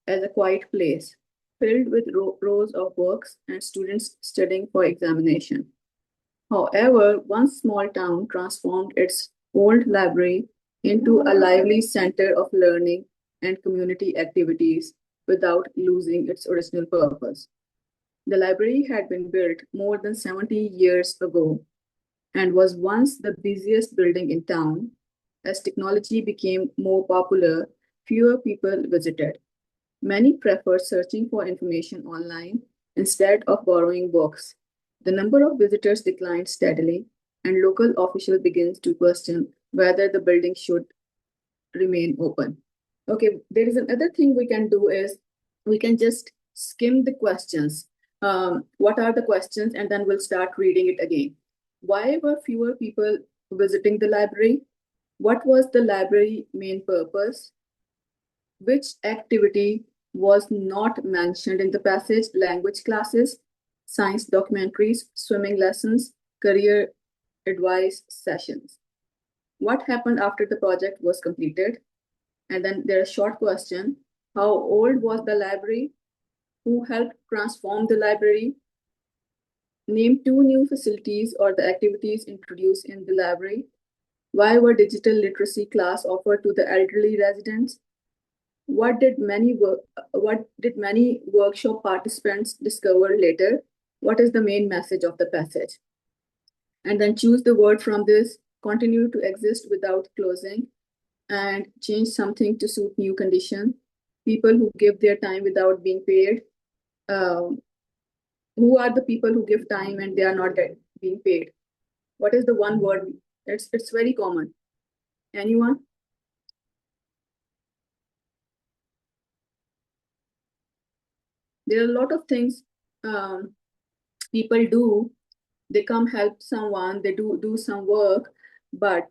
as a quiet place, filled with rows of books and students studying for examination. However, one small town transformed its old library into a lively center of learning and community activities without losing its original purpose. The library had been built more than 70 years ago and was once the busiest building in town. As technology became more popular, fewer people visited. Many prefer searching for information online instead of borrowing books. The number of visitors declined steadily, and local officials began to question whether the building should remain open. Okay, there is another thing we can do is we can just skim the questions. What are the questions? And then we'll start reading it again. Why were fewer people visiting the library? What was the library main purpose? Which activity was not mentioned in the passage? Language classes, science documentaries, swimming lessons, career advice sessions. What happened after the project was completed? And then there's a short question. How old was the library? Who helped transform the library? Name two new facilities or the activities introduced in the library. Why were digital literacy class offered to the elderly residents? What did many workshop participants discover later? What is the main message of the passage? And then choose the word from this. Continue to exist without closing, and change something to suit new condition. People who give their time without being paid. Who are the people who give time and they are not being paid? What is the one word? It's very common. Anyone? There are a lot of things people do. They come help someone, they do some work, but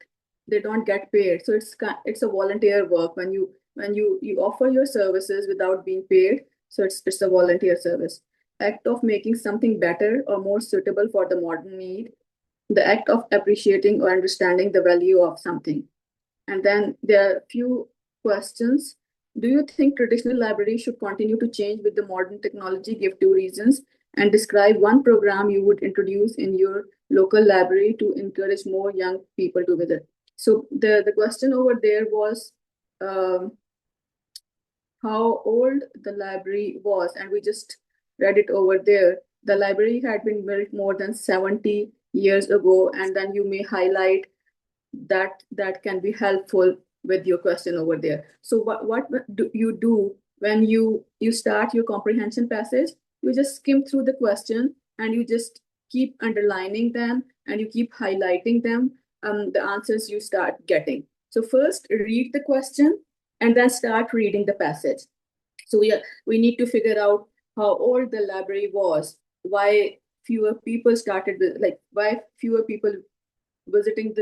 they don't get paid. So it's a volunteer work when you offer your services without being paid. So it's a volunteer service. Act of making something better or more suitable for the modern need. The act of appreciating or understanding the value of something. And then there are a few questions. Do you think traditional libraries should continue to change with the modern technology? Give two reasons and describe one program you would introduce in your local library to encourage more young people to visit. So the question over there was how old the library was, and we just read it over there. The library had been built more than 70 years ago, and then you may highlight that can be helpful with your question over there. So what do you do when you start your comprehension passage? You just skim through the question and you just keep underlining them and you keep highlighting them, the answers you start getting. So first read the question and then start reading the passage. So we need to figure out how old the library was, why fewer people started with, like, why fewer people visiting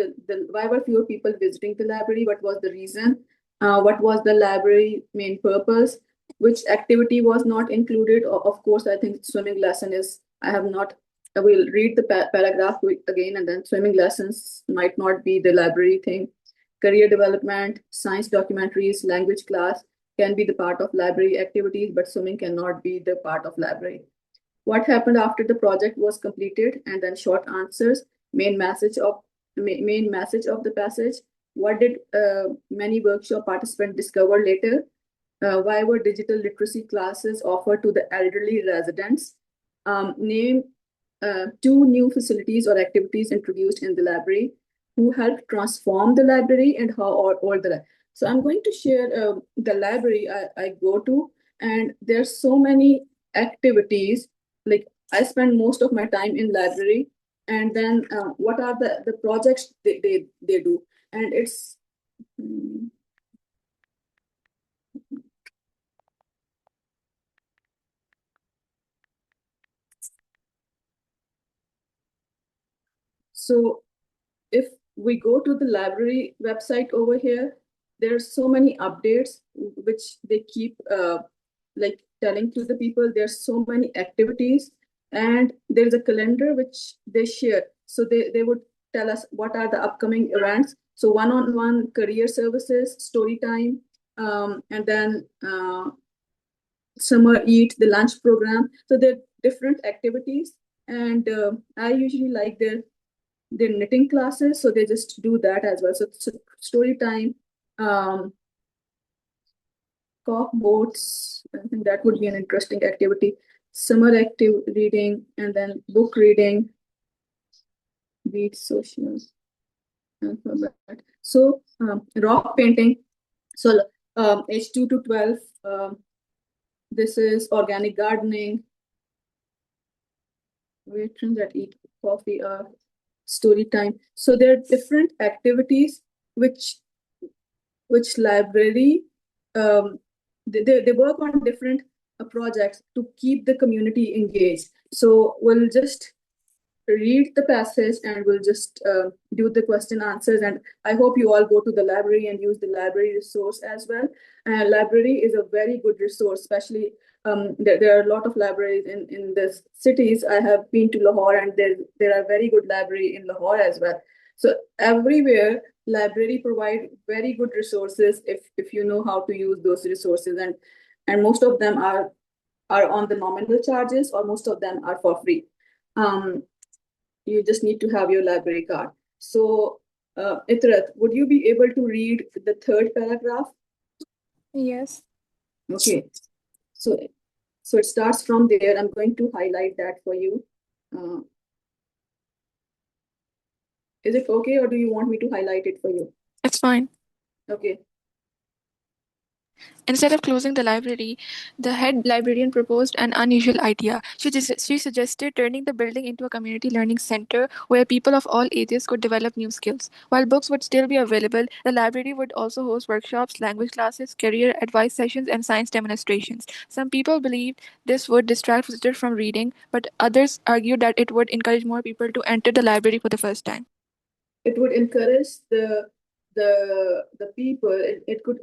why were fewer people visiting the library? What was the reason? What was the library main purpose? Which activity was not included? Of course, I think swimming lesson is, I have not, I will read the paragraph again, and then swimming lessons might not be the library thing. Career development, science documentaries, language class can be the part of library activities, but swimming cannot be the part of library. What happened after the project was completed? And then short answers, main message of the passage. What did many workshop participants discover later? Why were digital literacy classes offered to the elderly residents? Name two new facilities or activities introduced in the library. Who helped transform the library and how old the library? So I'm going to share the library I go to, and there's so many activities. Like, I spend most of my time in library, and then what are the projects they do, and it's so if we go to the library website over here, there's so many updates which they keep like telling to the people. There's so many activities, and there's a calendar which they share. So they would tell us what are the upcoming events. So one-on-one career services, story time, and then summer eat, the lunch program. So there are different activities, and I usually like their knitting classes, so they just do that as well. So story time, um, cock boats. I think that would be an interesting activity. Summer active reading, and then book reading, read social alphabet. So rock painting. So age 2 to 12. This is organic gardening. Patrons that eat coffee, story time. So there are different activities which library, um, they work on different projects to keep the community engaged. So we'll just read the passage and we'll just do the question answers. And I hope you all go to the library and use the library resource as well. Library is a very good resource, especially there are a lot of libraries in the cities. I have been to Lahore, and there are very good library in Lahore as well. So everywhere library provide very good resources if you know how to use those resources, and most of them are on the nominal charges, or most of them are for free. um, you just need to have your library card. So, Itrat, would you be able to read the third paragraph? Yes. Okay. So, so it starts from there. I'm going to highlight that for you. Uh, is it okay, or do you want me to highlight it for you? It's fine. Okay. Instead of closing the library, the head librarian proposed an unusual idea. She suggested turning the building into a community learning center where people of all ages could develop new skills. While books would still be available, the library would also host workshops, language classes, career advice sessions, and science demonstrations. Some people believed this would distract visitors from reading, but others argued that it would encourage more people to enter the library for the first time. It would encourage the people. It could